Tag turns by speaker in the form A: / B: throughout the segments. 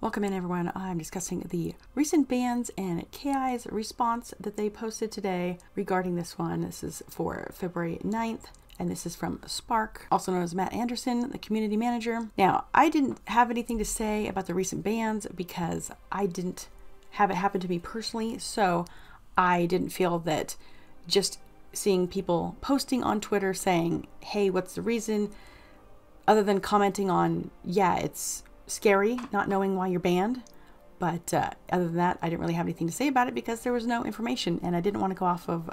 A: Welcome in, everyone. I'm discussing the recent bans and KI's response that they posted today regarding this one. This is for February 9th, and this is from Spark, also known as Matt Anderson, the community manager. Now, I didn't have anything to say about the recent bans because I didn't have it happen to me personally, so I didn't feel that just seeing people posting on Twitter saying, hey, what's the reason, other than commenting on, yeah, it's scary not knowing why you're banned, but other than that, I didn't really have anything to say about it because there was no information, and I didn't want to go off of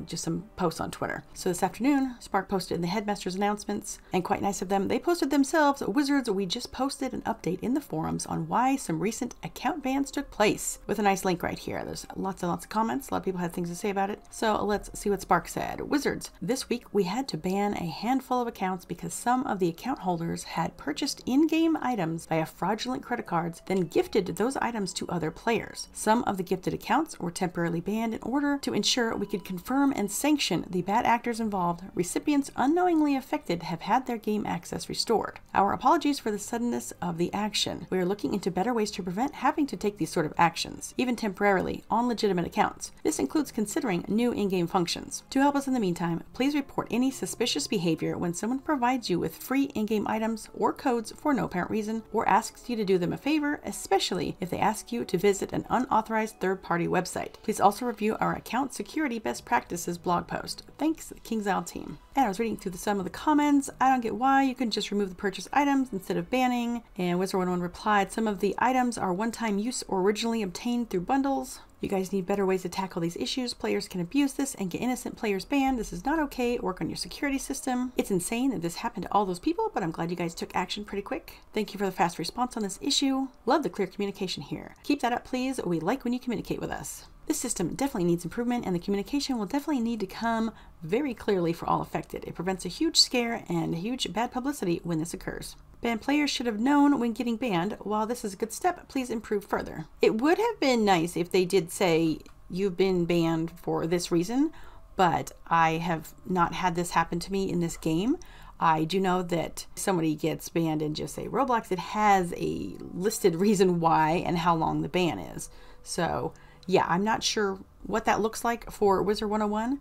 A: just some posts on Twitter. So this afternoon, Spark posted in the headmaster's announcements, and quite nice of them, they posted themselves, Wizards, we just posted an update in the forums on why some recent account bans took place, with a nice link right here. There's lots and lots of comments. A lot of people had things to say about it. So let's see what Spark said. Wizards, this week we had to ban a handful of accounts because some of the account holders had purchased in-game items via fraudulent credit cards, then gifted those items to other players. Some of the gifted accounts were temporarily banned in order to ensure we could confirm and sanction the bad actors involved. Recipients unknowingly affected have had their game access restored. Our apologies for the suddenness of the action. We are looking into better ways to prevent having to take these sort of actions, even temporarily, on legitimate accounts. This includes considering new in-game functions. To help us in the meantime, please report any suspicious behavior when someone provides you with free in-game items or codes for no apparent reason, or asks you to do them a favor, especially if they ask you to visit an unauthorized third-party website. Please also review our account security best practices blog post. Thanks, Kingsisle team. And I was reading through some of the comments. I don't get why you couldn't just remove the purchased items instead of banning. And Wizard101 replied, some of the items are one-time use or originally obtained through bundles. You guys need better ways to tackle these issues. Players can abuse this and get innocent players banned. This is not okay. Work on your security system. It's insane that this happened to all those people, but I'm glad you guys took action pretty quick. Thank you for the fast response on this issue. Love the clear communication here. Keep that up, please. We like when you communicate with us. This system definitely needs improvement, and the communication will definitely need to come very clearly for all affected. It prevents a huge scare and huge bad publicity when this occurs. Banned players should have known when getting banned. While this is a good step, please improve further. It would have been nice if they did say, you've been banned for this reason, but I have not had this happen to me in this game. I do know that somebody gets banned in just say Roblox, it has a listed reason why and how long the ban is. So yeah, I'm not sure what that looks like for Wizard101,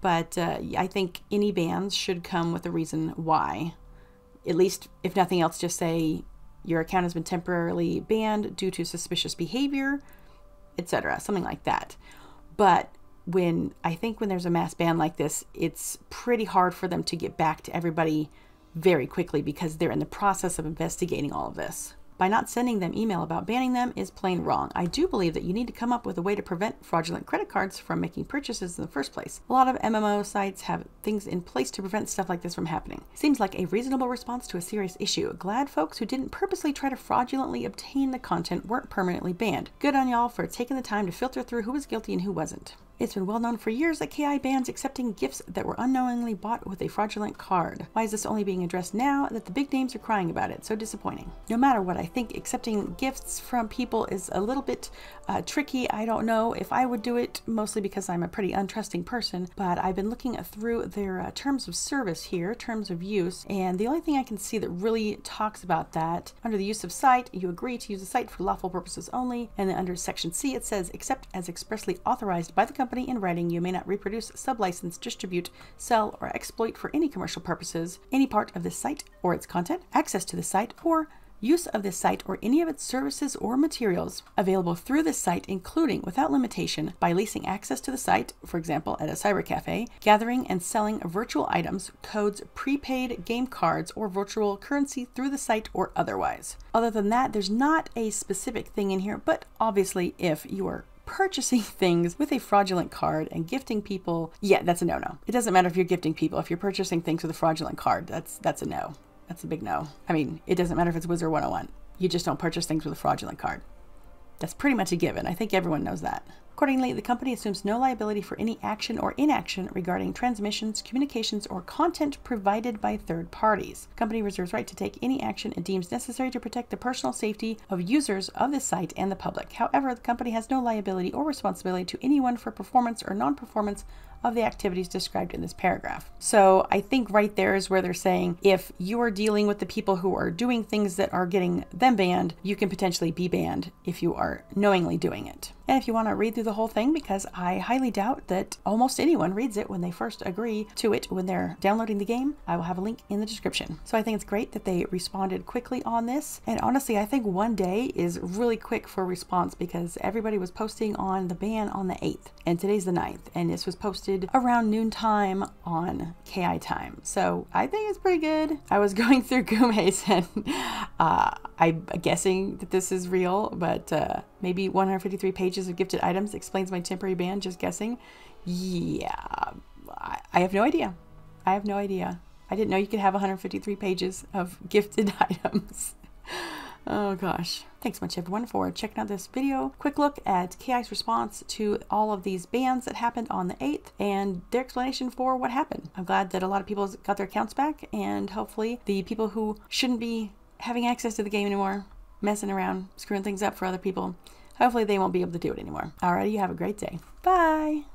A: but I think any bans should come with a reason why. At least, if nothing else, just say your account has been temporarily banned due to suspicious behavior, etc., something like that. But I think when there's a mass ban like this, it's pretty hard for them to get back to everybody very quickly because they're in the process of investigating all of this. By not sending them email about banning them is plain wrong. I do believe that you need to come up with a way to prevent fraudulent credit cards from making purchases in the first place. A lot of MMO sites have things in place to prevent stuff like this from happening. Seems like a reasonable response to a serious issue. Glad folks who didn't purposely try to fraudulently obtain the content weren't permanently banned. Good on y'all for taking the time to filter through who was guilty and who wasn't. It's been well known for years that KI bans accepting gifts that were unknowingly bought with a fraudulent card. Why is this only being addressed now that the big names are crying about it? So disappointing. No matter what, I think accepting gifts from people is a little bit tricky. I don't know if I would do it, mostly because I'm a pretty untrusting person, but I've been looking through their terms of service here, terms of use, and the only thing I can see that really talks about that, under the use of site, you agree to use the site for lawful purposes only, and then under section C it says, except as expressly authorized by the company in writing, you may not reproduce, sublicense, distribute, sell, or exploit for any commercial purposes any part of this site or its content, access to the site, or use of this site or any of its services or materials available through this site, including without limitation by leasing access to the site, for example at a cyber cafe, gathering and selling virtual items, codes, prepaid game cards, or virtual currency through the site or otherwise. Other than that, there's not a specific thing in here, but obviously if you are purchasing things with a fraudulent card and gifting people, yeah, that's a no-no. It doesn't matter if you're gifting people. If you're purchasing things with a fraudulent card, that's a no. That's a big no. I mean, it doesn't matter if it's Wizard101. You just don't purchase things with a fraudulent card. That's pretty much a given. I think everyone knows that. Accordingly, the company assumes no liability for any action or inaction regarding transmissions, communications, or content provided by third parties. The company reserves right to take any action it deems necessary to protect the personal safety of users of this site and the public. However, the company has no liability or responsibility to anyone for performance or non-performance of the activities described in this paragraph. So I think right there is where they're saying if you are dealing with the people who are doing things that are getting them banned, you can potentially be banned if you are knowingly doing it. And if you want to read through the whole thing, because I highly doubt that almost anyone reads it when they first agree to it when they're downloading the game, I will have a link in the description. So I think it's great that they responded quickly on this. And honestly, I think one day is really quick for response because everybody was posting on the ban on the 8th and today's the 9th. And this was posted around noontime on KI time. So I think it's pretty good. I was going through Gume's and I'm guessing that this is real, but maybe 153 pages of gifted items explains my temporary ban, just guessing. Yeah, I have no idea. I have no idea. I didn't know you could have 153 pages of gifted items. Oh gosh. Thanks much everyone for checking out this video. Quick look at KI's response to all of these bans that happened on the 8th and their explanation for what happened. I'm glad that a lot of people got their accounts back, and hopefully the people who shouldn't be having access to the game anymore, messing around, screwing things up for other people, hopefully they won't be able to do it anymore. Alrighty, you have a great day. Bye!